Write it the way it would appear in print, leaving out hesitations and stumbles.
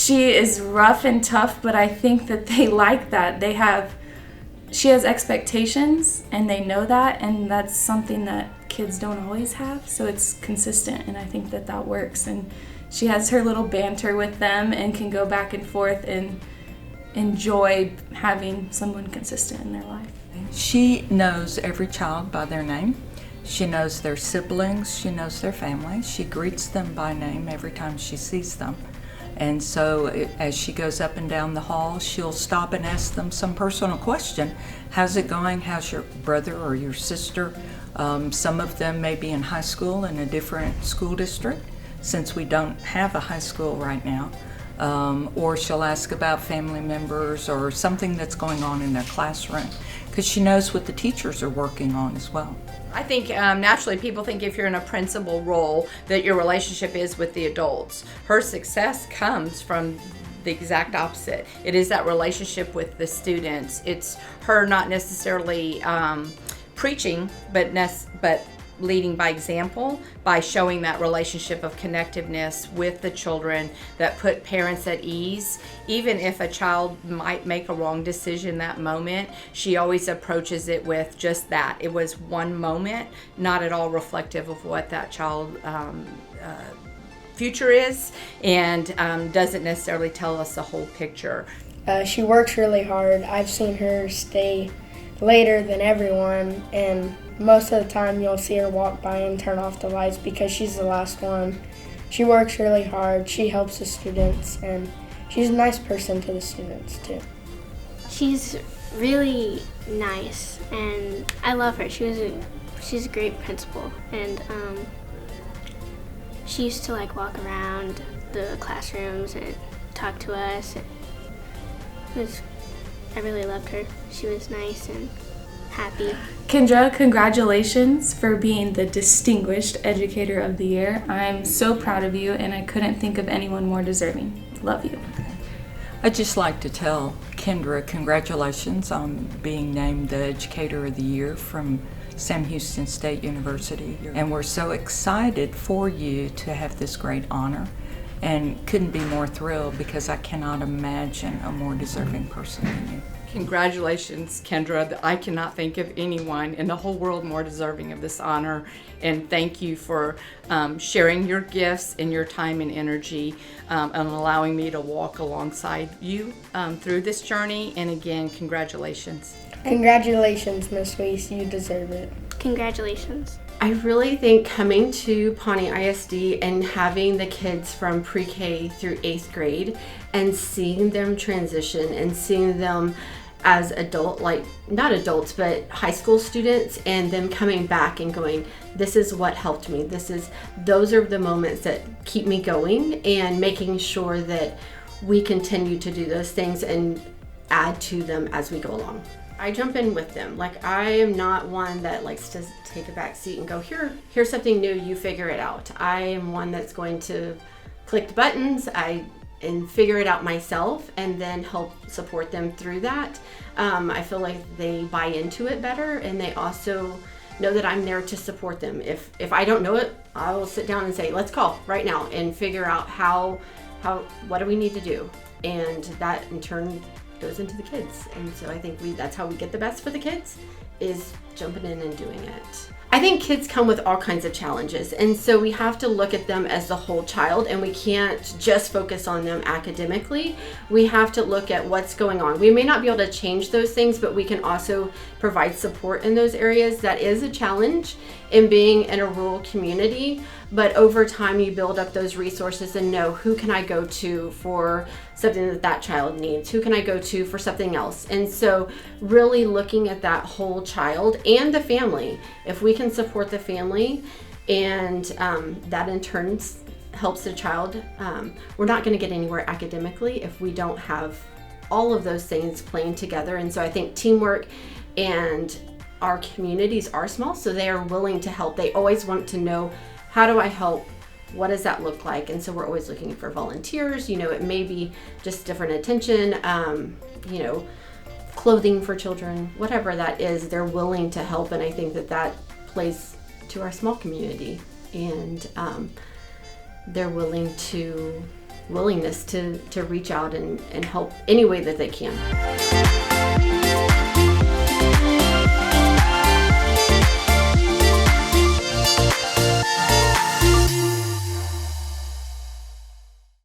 She is rough and tough, but I think that they like that. She has expectations, and they know that, and that's something that kids don't always have, so it's consistent, and I think that works. And she has her little banter with them and can go back and forth and enjoy having someone consistent in their life. She knows every child by their name. She knows their siblings. She knows their family. She greets them by name every time she sees them. And so as she goes up and down the hall, she'll stop and ask them some personal question. How's it going? How's your brother or your sister? Some of them may be in high school in a different school district, since we don't have a high school right now. Or she'll ask about family members or something that's going on in their classroom, because she knows what the teachers are working on as well. I think naturally people think if you're in a principal role that your relationship is with the adults. Her success comes from the exact opposite. It is that relationship with the students. It's her not necessarily preaching, but leading by example, by showing that relationship of connectiveness with the children that put parents at ease. Even if a child might make a wrong decision that moment, she always approaches it with just that. It was one moment, not at all reflective of what that child future is, and doesn't necessarily tell us the whole picture. She works really hard. I've seen her stay later than everyone, and most of the time you'll see her walk by and turn off the lights because she's the last one. She works really hard. She helps the students, and she's a nice person to the students too. She's really nice, and I love her. She's a great principal, and she used to walk around the classrooms and talk to us. I really loved her. She was nice and happy. Kendra, congratulations for being the Distinguished Educator of the Year. I'm so proud of you, and I couldn't think of anyone more deserving. Love you. I'd just like to tell Kendra congratulations on being named the Educator of the Year from Sam Houston State University. And we're so excited for you to have this great honor, and couldn't be more thrilled because I cannot imagine a more deserving person than you. Congratulations, Kendra. I cannot think of anyone in the whole world more deserving of this honor. And thank you for sharing your gifts and your time and energy, and allowing me to walk alongside you through this journey. And again, congratulations. Congratulations, Miss Wuest. You deserve it. Congratulations. I really think coming to Pawnee ISD and having the kids from pre-K through 8th grade and seeing them transition and seeing them as not adults, but high school students, and them coming back and going, this is what helped me. Those are the moments that keep me going, and making sure that we continue to do those things and add to them as we go along. I jump in with them. I am not one that likes to take a back seat and go, here's something new, you figure it out. I am one that's going to click the buttons and figure it out myself, and then help support them through that. I feel like they buy into it better, and they also know that I'm there to support them. If I don't know it, I will sit down and say, let's call right now and figure out what do we need to do, and that in turn goes into the kids. And so I think that's how we get the best for the kids, is jumping in and doing it. I think kids come with all kinds of challenges, and so we have to look at them as the whole child, and we can't just focus on them academically. We have to look at what's going on. We may not be able to change those things, but we can also provide support in those areas. That is a challenge in being in a rural community, but over time you build up those resources and know, who can I go to for something that child needs? Who can I go to for something else? And so really looking at that whole child and the family. If we can support the family, and that in turn helps the child, we're not going to get anywhere academically if we don't have all of those things playing together. And so I think teamwork, and our communities are small, so they are willing to help. They always want to know, how do I help? What does that look like? And so we're always looking for volunteers. It may be just different attention, clothing for children, whatever that is, they're willing to help. And I think that plays to our small community, and they're willing to willingness to reach out and help any way that they can.